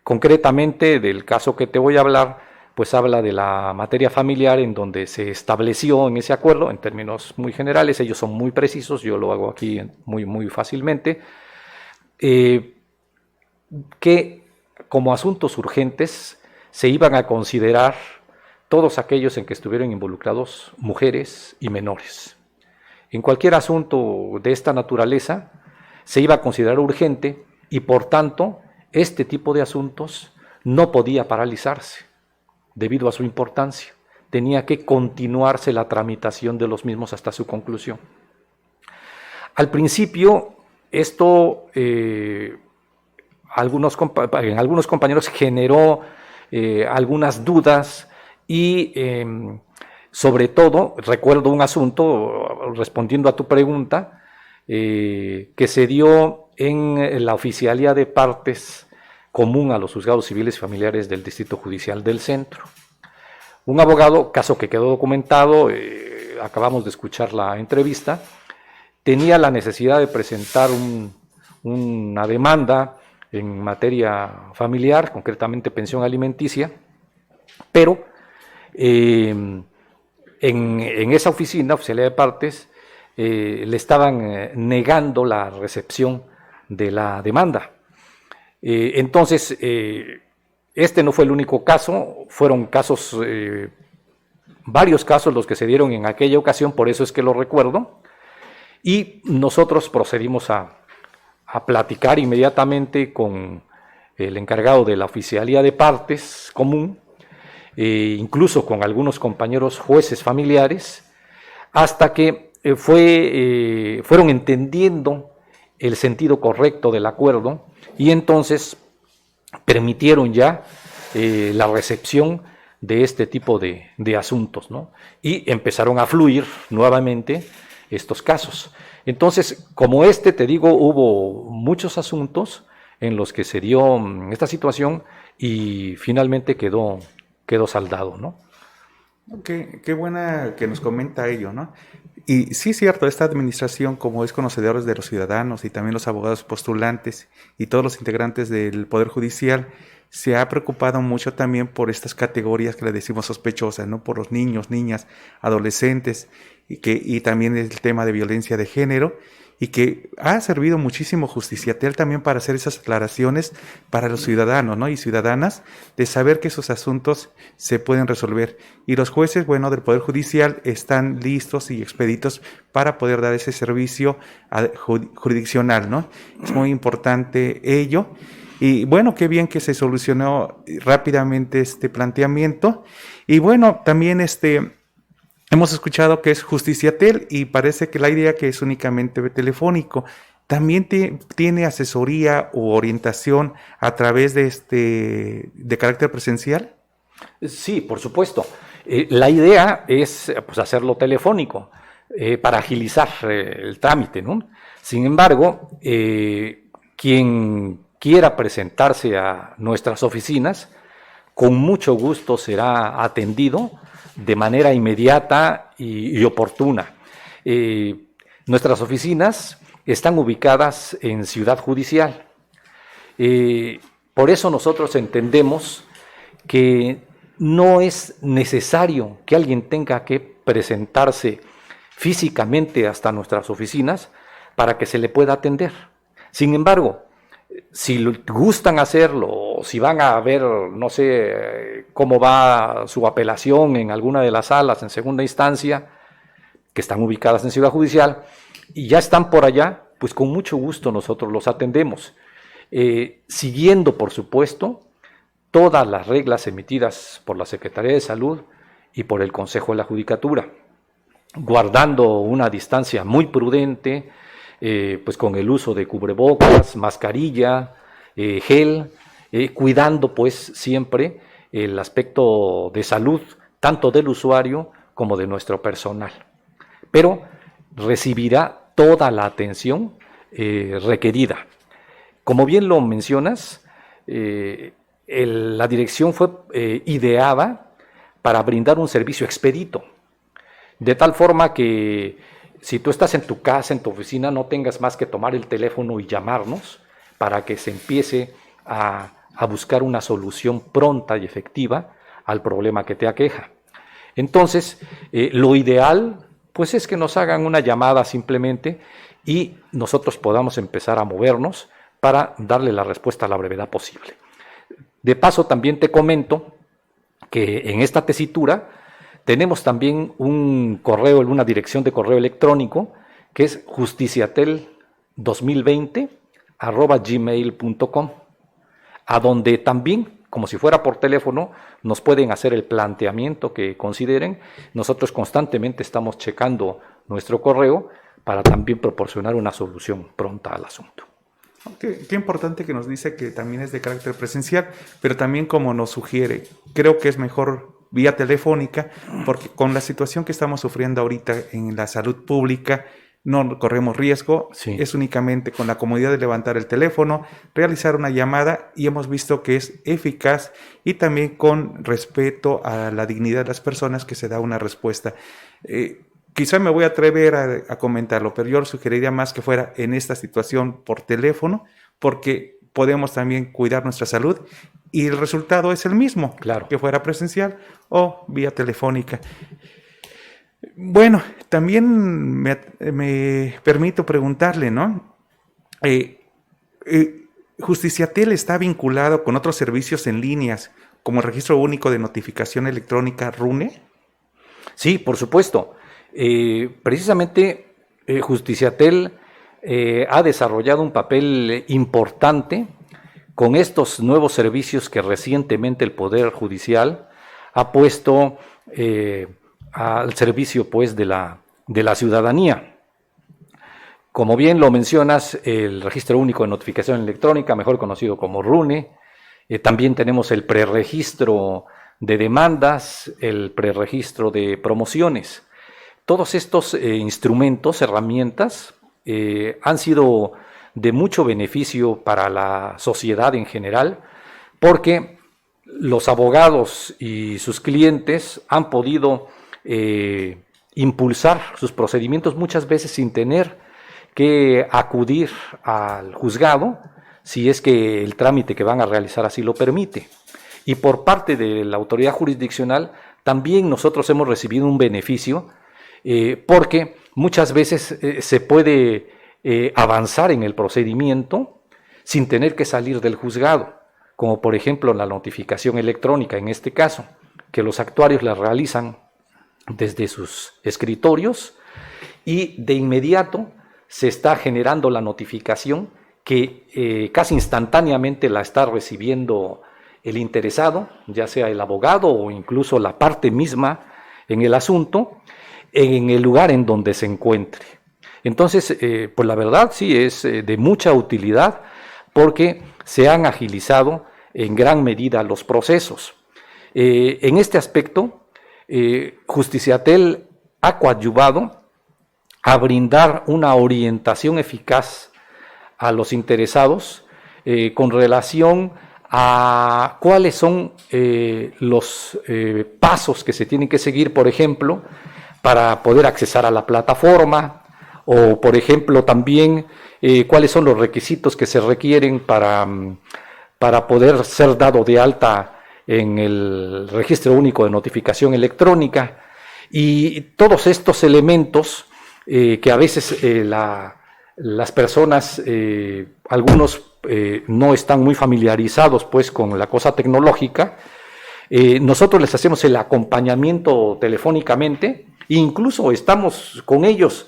Speaker 2: concretamente del caso que te voy a hablar, pues habla de la materia familiar, en donde se estableció en ese acuerdo, en términos muy generales, ellos son muy precisos, yo lo hago aquí muy fácilmente, que como asuntos urgentes se iban a considerar todos aquellos en que estuvieron involucrados mujeres y menores. En cualquier asunto de esta naturaleza se iba a considerar urgente y por tanto este tipo de asuntos no podía paralizarse debido a su importancia. Tenía que continuarse la tramitación de los mismos hasta su conclusión. Al principio esto en algunos compañeros generó algunas dudas y sobre todo, recuerdo un asunto, respondiendo a tu pregunta, que se dio en la oficialía de partes común a los juzgados civiles y familiares del Distrito Judicial del Centro. Un abogado, caso que quedó documentado, acabamos de escuchar la entrevista, tenía la necesidad de presentar una demanda en materia familiar, concretamente pensión alimenticia, pero en esa oficialía de partes, le estaban negando la recepción de la demanda. Entonces, este no fue el único caso, fueron casos, varios casos los que se dieron en aquella ocasión, por eso es que lo recuerdo, y nosotros procedimos a platicar inmediatamente con el encargado de la Oficialía de Partes común, incluso con algunos compañeros jueces familiares, hasta que fueron entendiendo el sentido correcto del acuerdo y entonces permitieron ya la recepción de este tipo de asuntos, ¿no? Y empezaron a fluir nuevamente estos casos. Entonces, como te digo, hubo muchos asuntos en los que se dio esta situación y finalmente quedó saldado, ¿no?
Speaker 1: Qué buena que nos comenta ello, ¿no? Y sí es cierto, esta administración, como es conocedores de los ciudadanos y también los abogados postulantes y todos los integrantes del Poder Judicial, se ha preocupado mucho también por estas categorías que le decimos sospechosas, ¿no? Por los niños, niñas, adolescentes y también el tema de violencia de género, y que ha servido muchísimo Justiciatel también para hacer esas aclaraciones para los ciudadanos, ¿no? Y ciudadanas, de saber que esos asuntos se pueden resolver. Y los jueces, bueno, del Poder Judicial están listos y expeditos para poder dar ese servicio jurisdiccional, ¿no? Es muy importante ello. Y bueno, qué bien que se solucionó rápidamente este planteamiento. Y bueno, también hemos escuchado que es Justiciatel y parece que la idea que es únicamente telefónico. ¿También tiene asesoría u orientación a través de carácter presencial?
Speaker 2: Sí, por supuesto. La idea es pues, hacerlo telefónico para agilizar el trámite, ¿no? Sin embargo, quien quiera presentarse a nuestras oficinas, con mucho gusto será atendido de manera inmediata y oportuna. Nuestras oficinas están ubicadas en Ciudad Judicial. Por eso nosotros entendemos que no es necesario que alguien tenga que presentarse físicamente hasta nuestras oficinas para que se le pueda atender. Sin embargo, si gustan hacerlo, o si van a ver, no sé, cómo va su apelación en alguna de las salas en segunda instancia, que están ubicadas en Ciudad Judicial, y ya están por allá, pues con mucho gusto nosotros los atendemos, siguiendo, por supuesto, todas las reglas emitidas por la Secretaría de Salud y por el Consejo de la Judicatura, guardando una distancia muy prudente, pues con el uso de cubrebocas, mascarilla, gel, cuidando pues siempre el aspecto de salud tanto del usuario como de nuestro personal. Pero recibirá toda la atención requerida. Como bien lo mencionas, la dirección fue ideada para brindar un servicio expedito, de tal forma que si tú estás en tu casa, en tu oficina, no tengas más que tomar el teléfono y llamarnos para que se empiece a buscar una solución pronta y efectiva al problema que te aqueja. Entonces, lo ideal pues es que nos hagan una llamada simplemente y nosotros podamos empezar a movernos para darle la respuesta a la brevedad posible. De paso, también te comento que en esta tesitura tenemos también un correo, una dirección de correo electrónico que es justiciatel2020@gmail.com, a donde también, como si fuera por teléfono, nos pueden hacer el planteamiento que consideren. Nosotros constantemente estamos checando nuestro correo para también proporcionar una solución pronta al asunto.
Speaker 1: Qué importante que nos dice que también es de carácter presencial, pero también como nos sugiere, creo que es mejor vía telefónica, porque con la situación que estamos sufriendo ahorita en la salud pública, no corremos riesgo, sí. Es únicamente con la comodidad de levantar el teléfono, realizar una llamada, y hemos visto que es eficaz y también con respeto a la dignidad de las personas que se da una respuesta. Quizá me voy a atrever a comentarlo, pero yo sugeriría más que fuera en esta situación por teléfono, porque podemos también cuidar nuestra salud y el resultado es el mismo,
Speaker 2: claro,
Speaker 1: que fuera presencial o vía telefónica. Bueno, también me permito preguntarle, ¿no? Justiciatel está vinculado con otros servicios en líneas, como el Registro Único de Notificación Electrónica, RUNE.
Speaker 2: Sí, por supuesto. Precisamente Justiciatel ha desarrollado un papel importante con estos nuevos servicios que recientemente el Poder Judicial ha puesto al servicio, pues, de la ciudadanía. Como bien lo mencionas, el Registro Único de Notificación Electrónica, mejor conocido como RUNE, también tenemos el preregistro de demandas, el preregistro de promociones. Todos estos instrumentos, herramientas, han sido de mucho beneficio para la sociedad en general, porque los abogados y sus clientes han podido impulsar sus procedimientos muchas veces sin tener que acudir al juzgado, si es que el trámite que van a realizar así lo permite. Y por parte de la autoridad jurisdiccional, también nosotros hemos recibido un beneficio, porque muchas veces se puede avanzar en el procedimiento sin tener que salir del juzgado, como por ejemplo la notificación electrónica en este caso, que los actuarios la realizan desde sus escritorios y de inmediato se está generando la notificación que casi instantáneamente la está recibiendo el interesado, ya sea el abogado o incluso la parte misma en el asunto, en el lugar en donde se encuentre. Entonces, pues la verdad sí es de mucha utilidad porque se han agilizado en gran medida los procesos. En este aspecto, Justiciatel ha coadyuvado a brindar una orientación eficaz a los interesados con relación a cuáles son los pasos que se tienen que seguir, por ejemplo, para poder accesar a la plataforma, o por ejemplo también cuáles son los requisitos que se requieren para poder ser dado de alta en el Registro Único de Notificación Electrónica, y todos estos elementos que a veces las personas, algunos no están muy familiarizados pues con la cosa tecnológica. Nosotros les hacemos el acompañamiento telefónicamente, e incluso estamos con ellos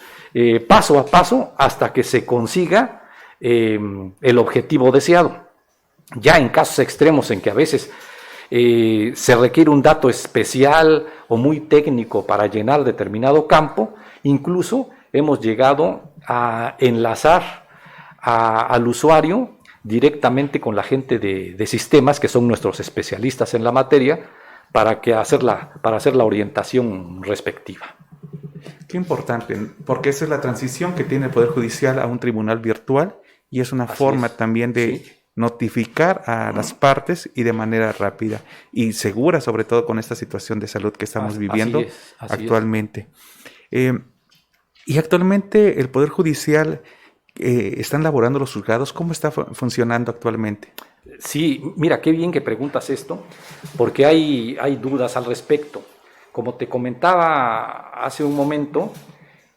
Speaker 2: paso a paso hasta que se consiga el objetivo deseado. Ya en casos extremos en que a veces se requiere un dato especial o muy técnico para llenar determinado campo, incluso hemos llegado a enlazar al usuario directamente con la gente de sistemas, que son nuestros especialistas en la materia, para hacer la orientación respectiva.
Speaker 1: Qué importante, porque esa es la transición que tiene el Poder Judicial a un tribunal virtual, y es una forma también de notificar a las partes y de manera rápida y segura, sobre todo con esta situación de salud que estamos viviendo actualmente. Y actualmente el Poder Judicial, ¿están laborando los juzgados? ¿Cómo está funcionando actualmente?
Speaker 2: Sí, mira, qué bien que preguntas esto, porque hay dudas al respecto. Como te comentaba hace un momento,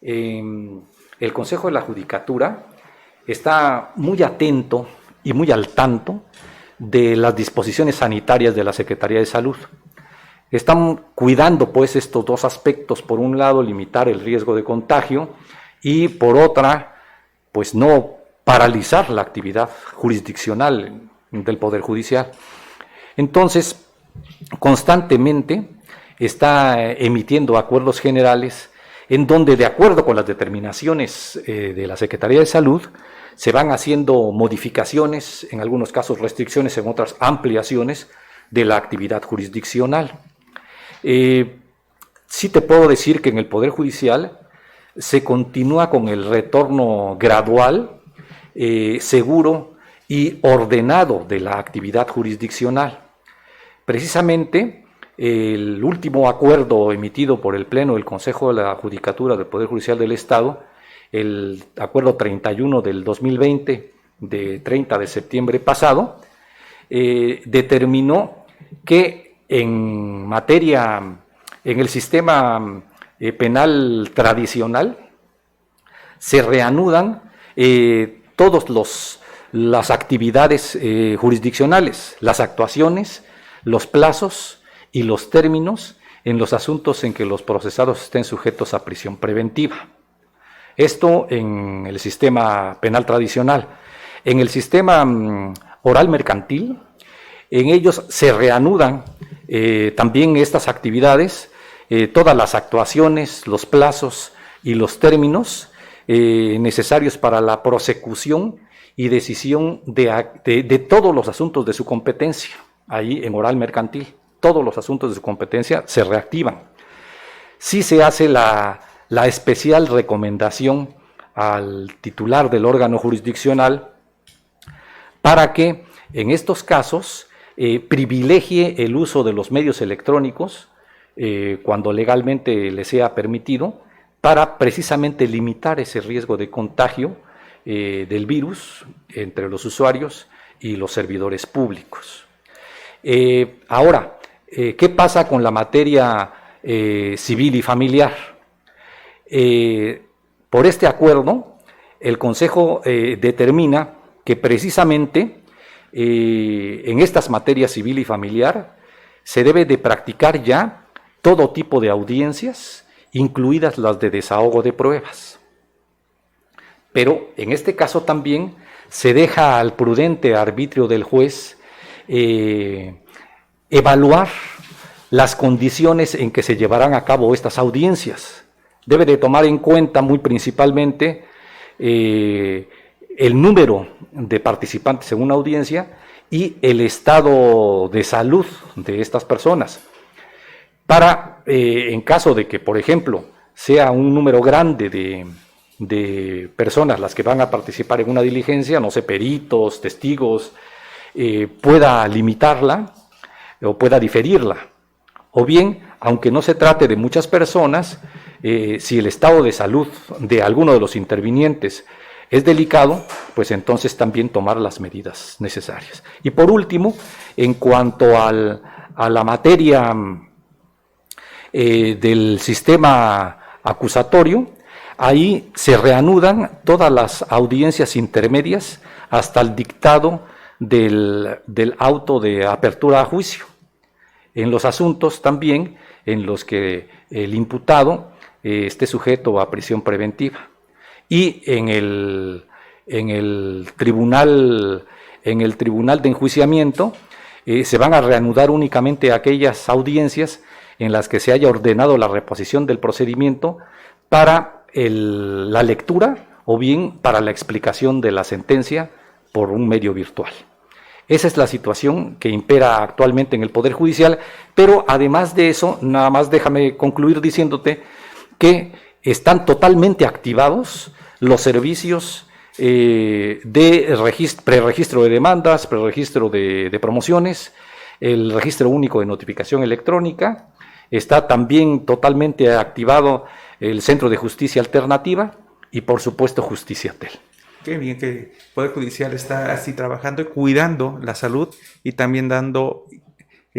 Speaker 2: el Consejo de la Judicatura está muy atento y muy al tanto de las disposiciones sanitarias de la Secretaría de Salud. Están cuidando pues estos dos aspectos: por un lado limitar el riesgo de contagio, y por otra pues no paralizar la actividad jurisdiccional del Poder Judicial. Entonces, constantemente está emitiendo acuerdos generales en donde, de acuerdo con las determinaciones de la Secretaría de Salud, se van haciendo modificaciones, en algunos casos restricciones, en otras ampliaciones de la actividad jurisdiccional. Sí te puedo decir que en el Poder Judicial se continúa con el retorno gradual, seguro y ordenado de la actividad jurisdiccional. Precisamente, el último acuerdo emitido por el Pleno del Consejo de la Judicatura del Poder Judicial del Estado, el acuerdo 31 del 2020, de 30 de septiembre pasado, determinó que en materia, en el sistema penal tradicional, se reanudan todos las actividades jurisdiccionales, las actuaciones, los plazos y los términos en los asuntos en que los procesados estén sujetos a prisión preventiva. Esto en el sistema penal tradicional. En el sistema oral mercantil, en ellos se reanudan también estas actividades, todas las actuaciones, los plazos y los términos necesarios para la prosecución y decisión de todos los asuntos de su competencia. Ahí en oral mercantil, todos los asuntos de su competencia se reactivan. Sí se hace la especial recomendación al titular del órgano jurisdiccional para que en estos casos privilegie el uso de los medios electrónicos cuando legalmente le sea permitido, para precisamente limitar ese riesgo de contagio del virus entre los usuarios y los servidores públicos. Ahora, ¿qué pasa con la materia civil y familiar? Por este acuerdo, el Consejo determina que precisamente en estas materias civil y familiar se debe de practicar ya todo tipo de audiencias, incluidas las de desahogo de pruebas. Pero en este caso también se deja al prudente arbitrio del juez evaluar las condiciones en que se llevarán a cabo estas audiencias. Debe de tomar en cuenta muy principalmente el número de participantes en una audiencia y el estado de salud de estas personas. Para, en caso de que, por ejemplo, sea un número grande de personas las que van a participar en una diligencia, no sé, peritos, testigos, pueda limitarla o pueda diferirla. O bien, aunque no se trate de muchas personas, si el estado de salud de alguno de los intervinientes es delicado, pues entonces también tomar las medidas necesarias. Y por último, en cuanto a la materia del sistema acusatorio, ahí se reanudan todas las audiencias intermedias hasta el dictado del auto de apertura a juicio. En los asuntos también en los que el imputado esté sujeto a prisión preventiva. Y en el tribunal de enjuiciamiento se van a reanudar únicamente aquellas audiencias en las que se haya ordenado la reposición del procedimiento para la lectura o bien para la explicación de la sentencia por un medio virtual. Esa es la situación que impera actualmente en el Poder Judicial, pero además de eso, nada más déjame concluir diciéndote que están totalmente activados los servicios de preregistro de demandas, preregistro de promociones, el registro único de notificación electrónica. Está también totalmente activado el Centro de Justicia Alternativa y, por supuesto, Justiciatel.
Speaker 1: Qué bien que el Poder Judicial está así trabajando y cuidando la salud y también dando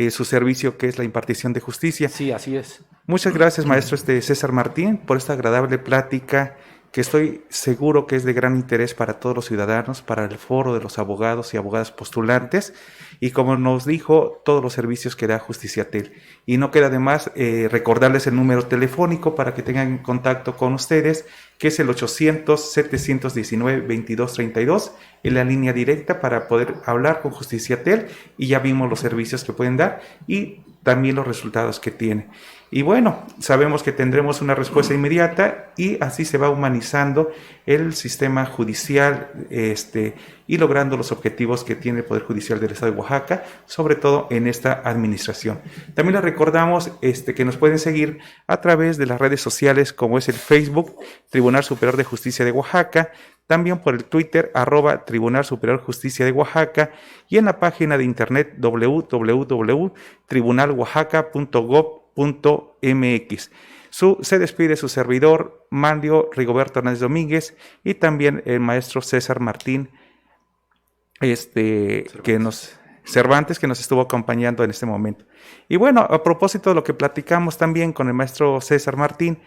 Speaker 1: su servicio, que es la impartición de justicia.
Speaker 2: Sí, así es.
Speaker 1: Muchas gracias, maestro César Martín, por esta agradable plática que estoy seguro que es de gran interés para todos los ciudadanos, para el foro de los abogados y abogadas postulantes, y como nos dijo, todos los servicios que da Justiciatel. Y no queda de más recordarles el número telefónico para que tengan contacto con ustedes, que es el 800-719-2232, en la línea directa para poder hablar con Justiciatel, y ya vimos los servicios que pueden dar y también los resultados que tiene. Y bueno, sabemos que tendremos una respuesta inmediata y así se va humanizando el sistema judicial y logrando los objetivos que tiene el Poder Judicial del Estado de Oaxaca, sobre todo en esta administración. También les recordamos que nos pueden seguir a través de las redes sociales, como es el Facebook, Tribunal Superior de Justicia de Oaxaca, también por el Twitter, @Tribunal Superior Justicia de Oaxaca, y en la página de internet www.tribunaloaxaca.gov.mx. Se despide su servidor, Manlio Rigoberto Hernández Domínguez, y también el maestro César Martín, que nos Cervantes, que nos estuvo acompañando en este momento. Y bueno, a propósito de lo que platicamos también con el maestro César Martín,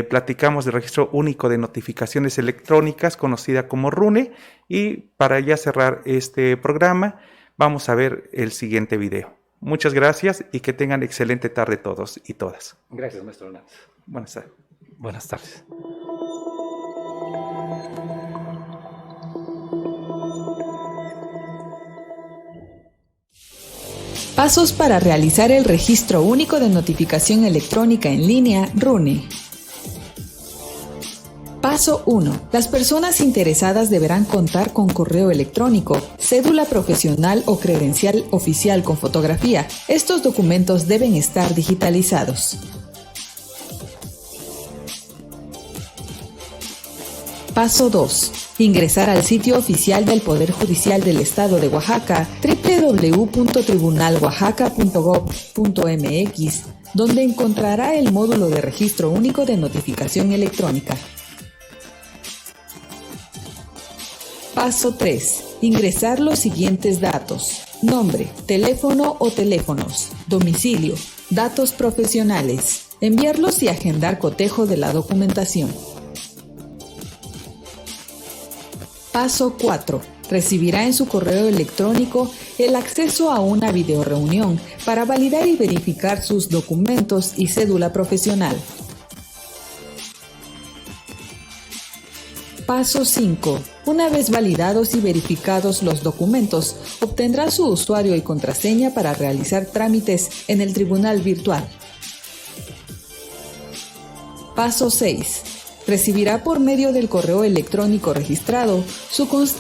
Speaker 1: platicamos del Registro Único de Notificaciones Electrónicas, conocida como RUNE, y para ya cerrar este programa, vamos a ver el siguiente video. Muchas gracias y que tengan excelente tarde todos y todas.
Speaker 2: Gracias, maestro Hernández.
Speaker 1: Buenas tardes.
Speaker 2: Buenas tardes.
Speaker 3: Pasos para realizar el Registro Único de Notificación Electrónica en línea, RUNE. Paso 1. Las personas interesadas deberán contar con correo electrónico, cédula profesional o credencial oficial con fotografía. Estos documentos deben estar digitalizados. Paso 2. Ingresar al sitio oficial del Poder Judicial del Estado de Oaxaca, www.tribunaloaxaca.gov.mx, donde encontrará el módulo de Registro Único de Notificación Electrónica. Paso 3. Ingresar los siguientes datos: nombre, teléfono o teléfonos, domicilio, datos profesionales, enviarlos y agendar cotejo de la documentación. Paso 4. Recibirá en su correo electrónico el acceso a una videoreunión para validar y verificar sus documentos y cédula profesional. Paso 5. Una vez validados y verificados los documentos, obtendrá su usuario y contraseña para realizar trámites en el tribunal virtual. Paso 6. Recibirá por medio del correo electrónico registrado su constancia